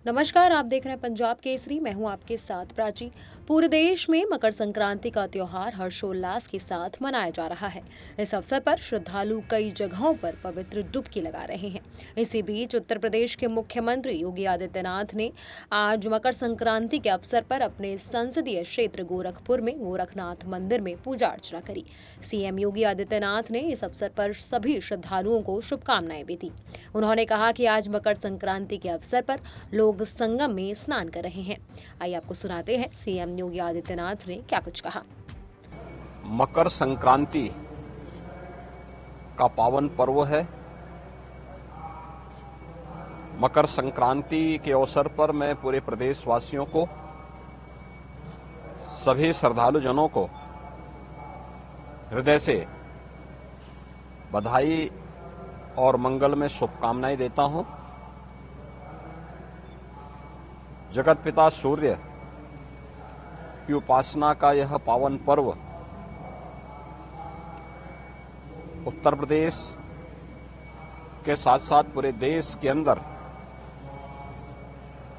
नमस्कार, आप देख रहे हैं पंजाब केसरी। मैं हूं आपके साथ प्राची। पूरे देश में मकर संक्रांति का त्योहार हर्षोल्लास के साथ मनाया जा रहा है। इस अवसर पर श्रद्धालु कई जगहों पर पवित्र डुबकी लगा रहे हैं। इसी बीच उत्तर प्रदेश के मुख्यमंत्री योगी आदित्यनाथ ने आज मकर संक्रांति के अवसर पर अपने संसदीय क्षेत्र गोरखपुर में गोरखनाथ मंदिर में पूजा अर्चना करी। सीएम योगी आदित्यनाथ ने इस अवसर पर सभी श्रद्धालुओं को शुभकामनाएं भी दी। उन्होंने कहा कि आज मकर संक्रांति के अवसर पर लोग संगम में स्नान कर रहे हैं। आइए आपको सुनाते हैं सीएम योगी आदित्यनाथ ने क्या कुछ कहा। मकर संक्रांति का पावन पर्व है। मकर संक्रांति के अवसर पर मैं पूरे प्रदेशवासियों को, सभी श्रद्धालु जनों को हृदय से बधाई और मंगल में शुभकामनाएं देता हूं। जगत पिता सूर्य की उपासना का यह पावन पर्व उत्तर प्रदेश के साथ साथ पूरे देश के अंदर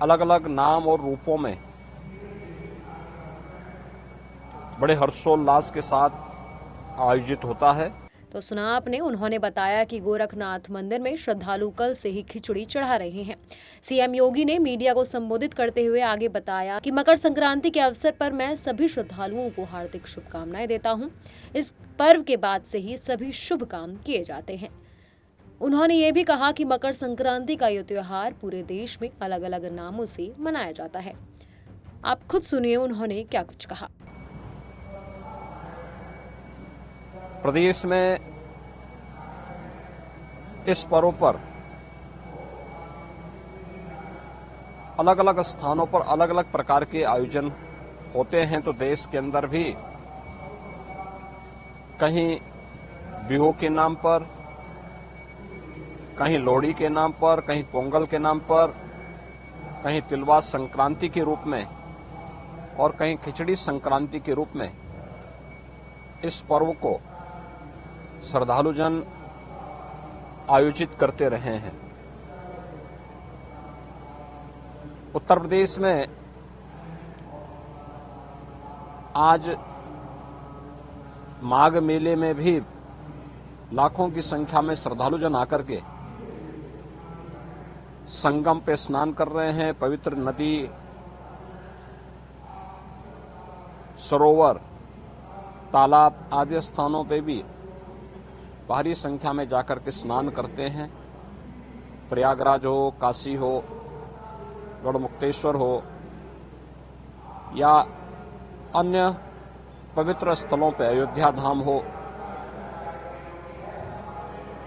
अलग अलग नाम और रूपों में बड़े हर्षोल्लास के साथ आयोजित होता है। तो सुना आपने। उन्होंने बताया कि गोरखनाथ मंदिर में श्रद्धालु कल से ही खिचड़ी चढ़ा रहे हैं। सीएम योगी ने मीडिया को संबोधित करते हुए आगे बताया कि मकर संक्रांति के अवसर पर मैं सभी श्रद्धालुओं को हार्दिक शुभकामनाएं देता हूं। इस पर्व के बाद से ही सभी शुभ काम किए जाते हैं। उन्होंने ये भी कहा कि मकर संक्रांति का यह त्योहार पूरे देश में अलग अलग नामों से मनाया जाता है। आप खुद सुनिए उन्होंने क्या कुछ कहा। प्रदेश में इस पर्व पर अलग अलग स्थानों पर अलग अलग प्रकार के आयोजन होते हैं। तो देश के अंदर भी कहीं बिहू के नाम पर, कहीं लोहड़ी के नाम पर, कहीं पोंगल के नाम पर, कहीं तिलवा संक्रांति के रूप में और कहीं खिचड़ी संक्रांति के रूप में इस पर्व को श्रद्धालु जन आयोजित करते रहे हैं। उत्तर प्रदेश में आज माघ मेले में भी लाखों की संख्या में श्रद्धालु जन आकर के संगम पे स्नान कर रहे हैं। पवित्र नदी, सरोवर, तालाब आदि स्थानों पे भी भारी संख्या में जाकर के स्नान करते हैं। प्रयागराज हो, काशी हो, गढ़मुक्तेश्वर हो या अन्य पवित्र स्थलों पर, अयोध्या धाम हो।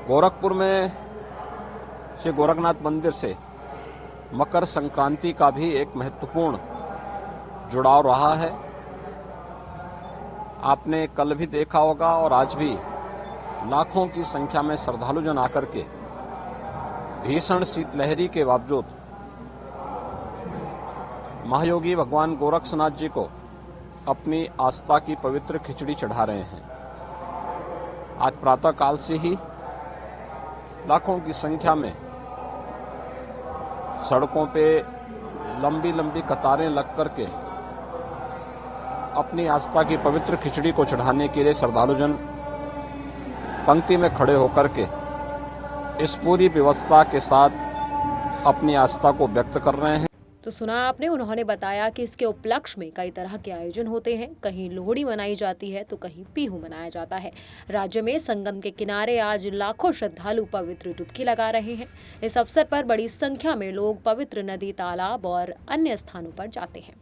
गोरखपुर में श्री गोरखनाथ मंदिर से मकर संक्रांति का भी एक महत्वपूर्ण जुड़ाव रहा है। आपने कल भी देखा होगा और आज भी लाखों की संख्या में श्रद्धालु जन आकर के भीषण शीतलहरी के बावजूद महायोगी भगवान गोरक्षनाथ जी को अपनी आस्था की पवित्र खिचड़ी चढ़ा रहे हैं। आज प्रातः काल से ही लाखों की संख्या में सड़कों पे लंबी लंबी कतारें लग करके अपनी आस्था की पवित्र खिचड़ी को चढ़ाने के लिए श्रद्धालु जन पंक्ति में खड़े होकर के इस पूरी व्यवस्था के साथ अपनी आस्था को व्यक्त कर रहे हैं। तो सुना आपने। उन्होंने बताया कि इसके उपलक्ष्य में कई तरह के आयोजन होते हैं। कहीं लोहड़ी मनाई जाती है तो कहीं बिहू मनाया जाता है। राज्य में संगम के किनारे आज लाखों श्रद्धालु पवित्र डुबकी लगा रहे हैं। इस अवसर पर बड़ी संख्या में लोग पवित्र नदी, तालाब और अन्य स्थानों पर जाते हैं।